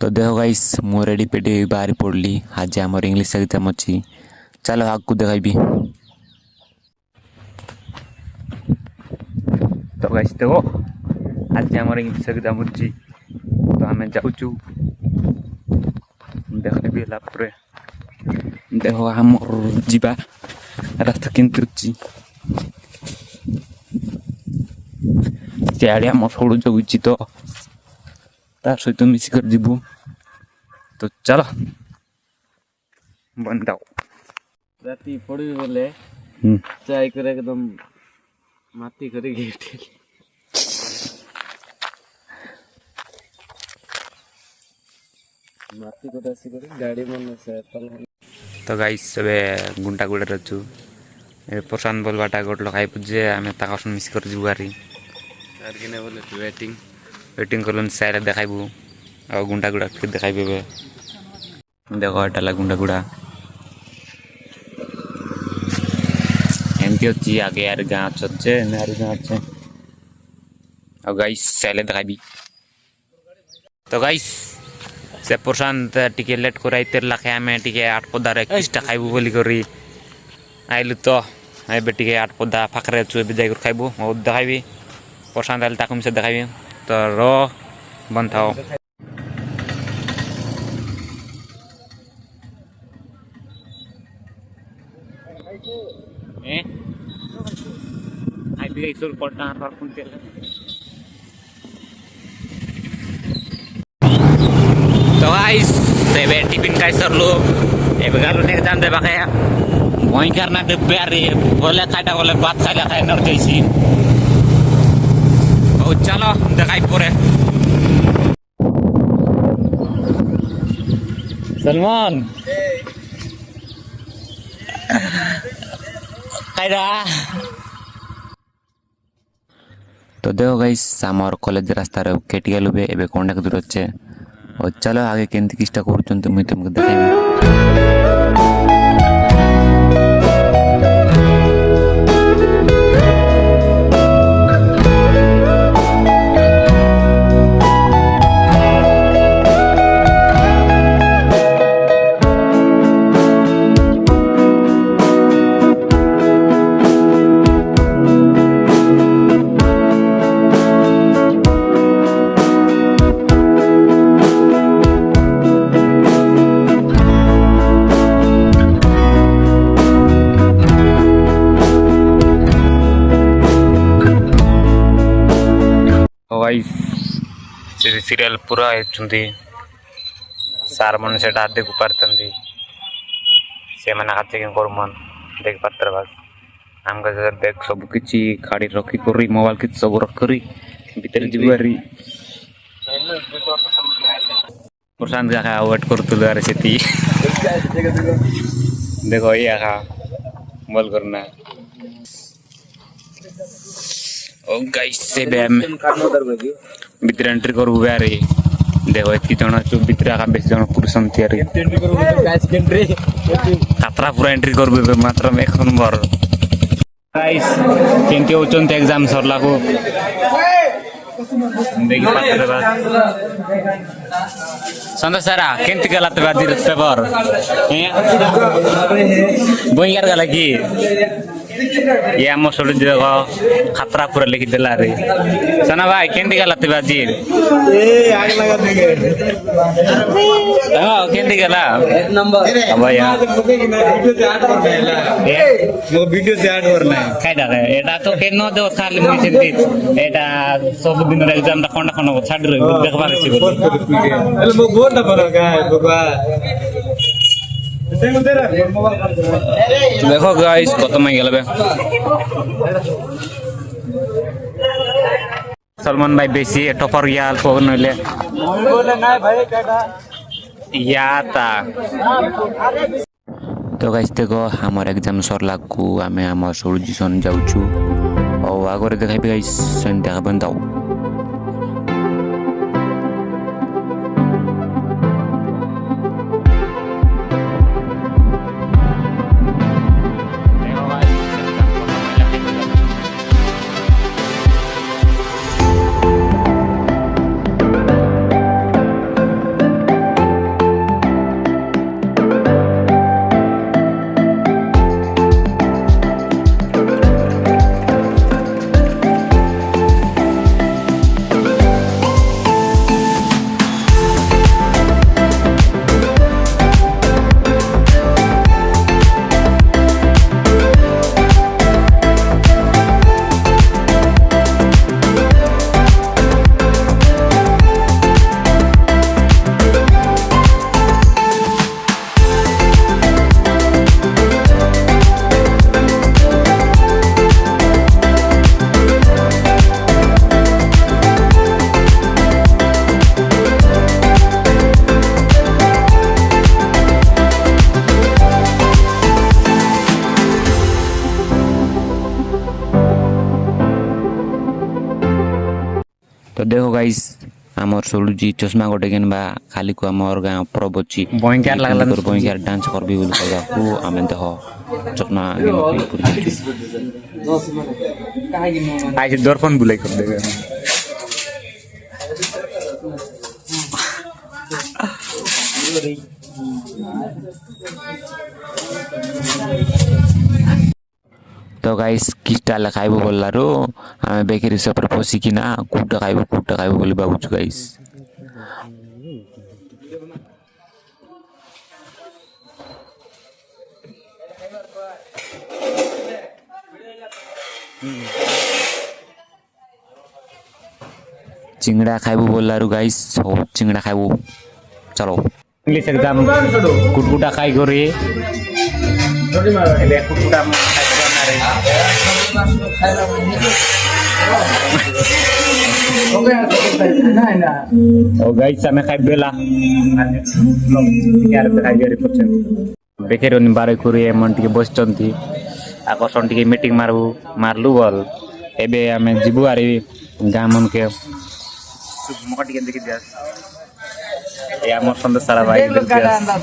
तो देखो गाइस मु रेडी पेटी बाहरी पड़ली आज आम इंग्लीश एग्जाम अच्छी चलो आगू देखाबी। तो गाइस देखो आज आम इंग्लीश एग्जाम अच्छी तो आम जाऊँ देखाबी लापरे देखो आम जीवा रास्ता केमती अच्छी सियाड़े आम सड़ू जगुची तो तार सहित मिसिकर जीवु तो चलो बनाओ राती पड़ी बोले चाय करे एकदम माती करे गेट माती को दासी करे गाड़ी मन से तो गाइस सबे गुंटा गुड़े रचु प्रशांत बोलवाटा गोट लगाई पूजे आम ताकसन मिसिकर जीवारी यार किने बोले वेटिंग वेटिंग करलन सारे देखाइबू और गुंडा गुड़ा फिर देखाइबे देखो एटा गुंडा गुड़ा एमती अच्छी आगे यार गाँ अच्छे नारी गाँ अच्छे और गाइस साले देखाइबी। तो गाइस से प्रशांत टिके लेट कराई तेर लाखे आम टिके 8 पदार 21टा खाइबू बोली करी आइलु तो एबे टिके 8 पदा फाकरे छु एबे जाई कर खाइबू और देखाइबी प्रशांत आइल ताकुम से देखाइबी तो रो बंद थाओ आई भी इस पड़ना हर कुंते तो गाइस सेवे टिफिन का सरलो एबे गालो ने एग्जाम देबा खाया वही करना के प्यारे बोले खाटा बोले बात खाला खाय नर जैसी ओ चलो देखाई परे सलमान तो देखो गाइस आमर कॉलेज रास्ता रे केटी गेलु बे एबे कोंडा के दूर अच्छे और चलो आगे केंति किस्टा करूचन तुम तुमको देखाइबी। सीरियल पूरा सार मन से देखु पारती से मैंने चेकिंग कर मन देख पात्र आम बैग सब किसी खाड़ी रखी कर मोबाइल किसी सब रख भीतर जीवारी प्रशांत का वेट कर देखो ये बोल करना ओ गाइस से भीतर एंट्री करू रे देखो एति जन चु भीतर का बेस जन पुरुष संतियारी कातरा पूरा एंट्री करबे मात्र एक नंबर गाइस केंती होचन एग्जाम सरला को देखि पात्र बात संतोष सारा केंती गलत बाजी पेपर बोई यार गला की ये आम सड़ू देखो खतरा पूरा लिखी देला रे सना भाई केंदी गला बाजी केंदी गला अब यार वो वीडियो से ऐड करना है कायदा रे एटा तो केनो दो खाली मुई चिंतित एटा सब दिन एग्जाम दा कोंडा कोन छाड़ रे देखबा रे एले मो गोड ना बना का बाबा देखो गाइस खत्म हो गया सलमान भाई बेसी टॉपर याल फोन ले या ता तो गाइस देखो हमर एग्जाम सरला को आमे हमर सोल्यूशन जाउछु और आगरे देखाबी गाइस सेन देखा बंदाओ देखो गाइस आमर सोलुजी चश्मा गोटे केन बा खाली को आमर गाँ परब अच्छी बंकार लागला बंकार डांस करबी बोली कहला को आमे देखो चश्मा आज दर्पण बुलाई कर देबे तो गाइस किस्टा खाइबो बोलारो आमे बेकरी सपर पसिकिना कुटा खाइबो बोली भाबुछु गाइस चिंगड़ा खाइबो बोलारो गाइस हो चिंगड़ा खाइबो चलो इंग्लिश एग्जाम कुटकुटा खाइ गरे एबे कुटकुटा ओ गाइस आमे खाइ बेला यार खाइ गरे पछ बेकेरोनी बारे कुरे मन टिके बसचंती आकर्षण टिके मीटिंग मारलु बोल एबे आमे जिबु आरे गाम मन के मका टिके देखि दिया ए हमर संदेश सारा भाई देखि दिया